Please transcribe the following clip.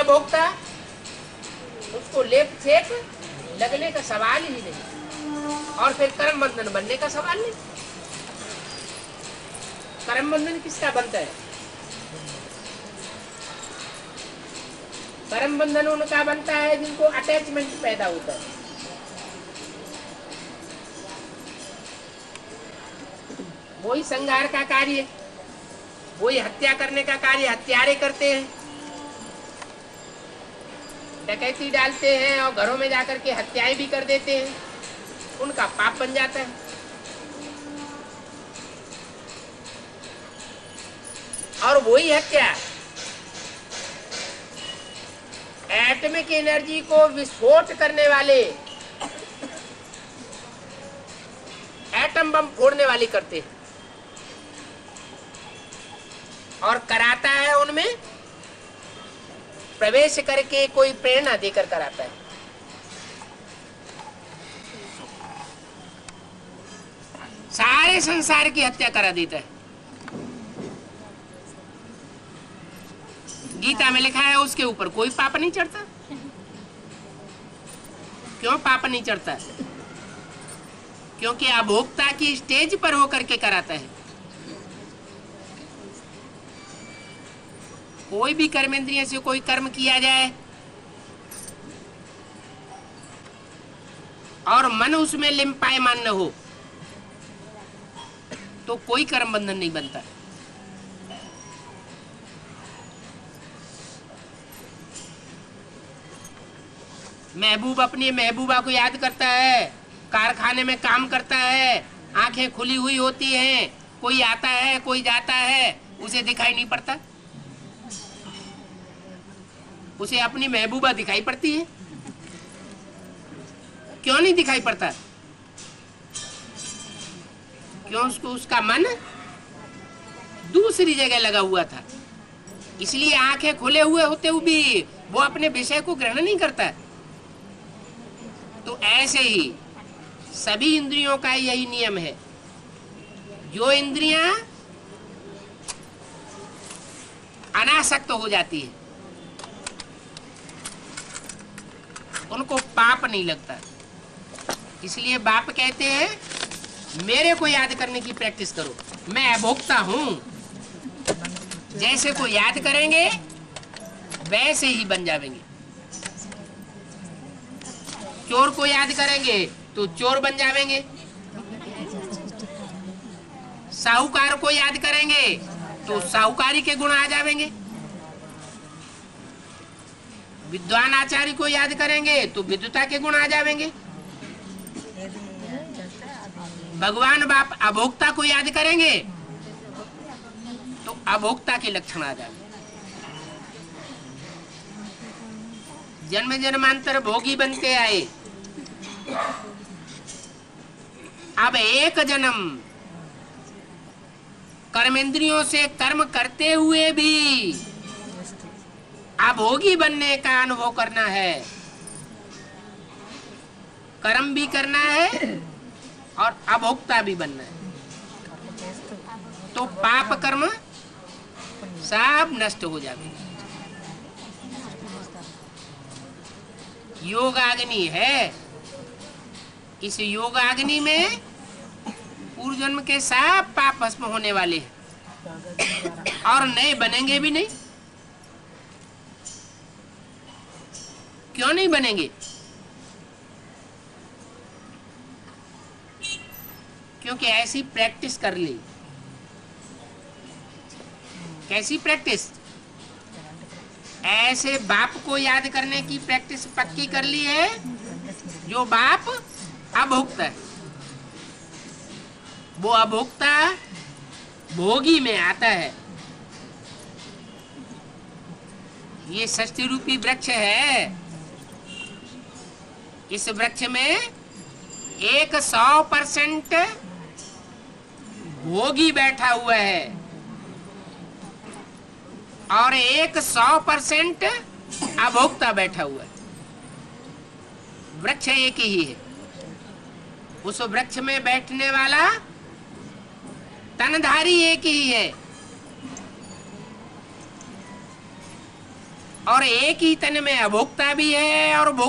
अभोक्ता, उसको लेप छेप लगने का सवाल ही नहीं। और फिर कर्म बंधन बनने का सवाल नहीं। कर्म बंधन किसका बनता है? कर्म बंधन उनका बनता है जिनको अटैचमेंट पैदा होता है। वही संहार का कार्य, वही हत्या करने का कार्य हत्यारे करते हैं, डकैती डालते हैं और घरों में जाकर के हत्याएं भी कर देते हैं, उनका पाप बन जाता है। और वही हत्या एटॉमिक एनर्जी को विस्फोट करने वाले, एटम बम फोड़ने वाली करते हैं, और कराता है उनमें प्रवेश करके, कोई प्रेरणा देकर कराता है। सारे संसार की हत्या करा देता है। गीता में लिखा है उसके ऊपर कोई पाप नहीं चढ़ता। क्यों पाप नहीं चढ़ता? क्योंकि अभोक्ता की स्टेज पर होकर के कराता है। कोई भी कर्मेंद्रिय से कोई कर्म किया जाए और मन उसमें लिम्पायमान न हो तो कोई कर्म बंधन नहीं बनता। महबूब अपनी महबूबा को याद करता है, कारखाने में काम करता है, आंखें खुली हुई होती हैं, कोई आता है कोई जाता है, उसे दिखाई नहीं पड़ता। उसे अपनी महबूबा दिखाई पड़ती है। क्यों नहीं दिखाई पड़ता? क्यों? उसको उसका मन दूसरी जगह लगा हुआ था, इसलिए आंखें खुले हुए होते हुए भी वो अपने विषय को ग्रहण नहीं करता। तो ऐसे ही सभी इंद्रियों का यही नियम है। जो इंद्रियां अनासक्त हो जाती है उनको पाप नहीं लगता। इसलिए बाप कहते हैं मेरे को याद करने की प्रैक्टिस करो, मैं अभोक्ता हूं। जैसे को याद करेंगे वैसे ही बन जाएंगे। चोर को याद करेंगे तो चोर बन जाएंगे, साहूकार को याद करेंगे तो साहूकारी के गुण आ जाएंगे, विद्वान आचार्य को याद करेंगे तो विद्वता के गुण आ जाएंगे, भगवान बाप अभोक्ता को याद करेंगे तो अभोक्ता के लक्षण आ जाएंगे। जन्म जन्मांतर भोगी बनते आए, अब एक जन्म कर्मेंद्रियों से कर्म करते हुए भी अभोगी बनने का अनुभव करना है। कर्म भी करना है और अभोक्ता भी बनना है। तो पाप कर्म सब नष्ट हो जाएंगे। योगाग्नि है, इस योगाग्नि में पूर्व जन्म के सब पाप भस्म होने वाले हैं और नए बनेंगे भी नहीं। क्यों नहीं बनेंगे? क्योंकि ऐसी प्रैक्टिस कर ली। कैसी प्रैक्टिस? ऐसे बाप को याद करने की प्रैक्टिस पक्की कर ली है जो बाप अभोक्ता है। वो अभोक्ता भोगी में आता है। ये षष्ठी रूपी वृक्ष है। इस वृक्ष में 100% भोगी बैठा हुआ है और 100% अभोक्ता बैठा हुआ है। वृक्ष एक ही है। उस वृक्ष में बैठने वाला तनधारी एक ही है। और एक ही तन में अभोक्ता भी है और भोक्ता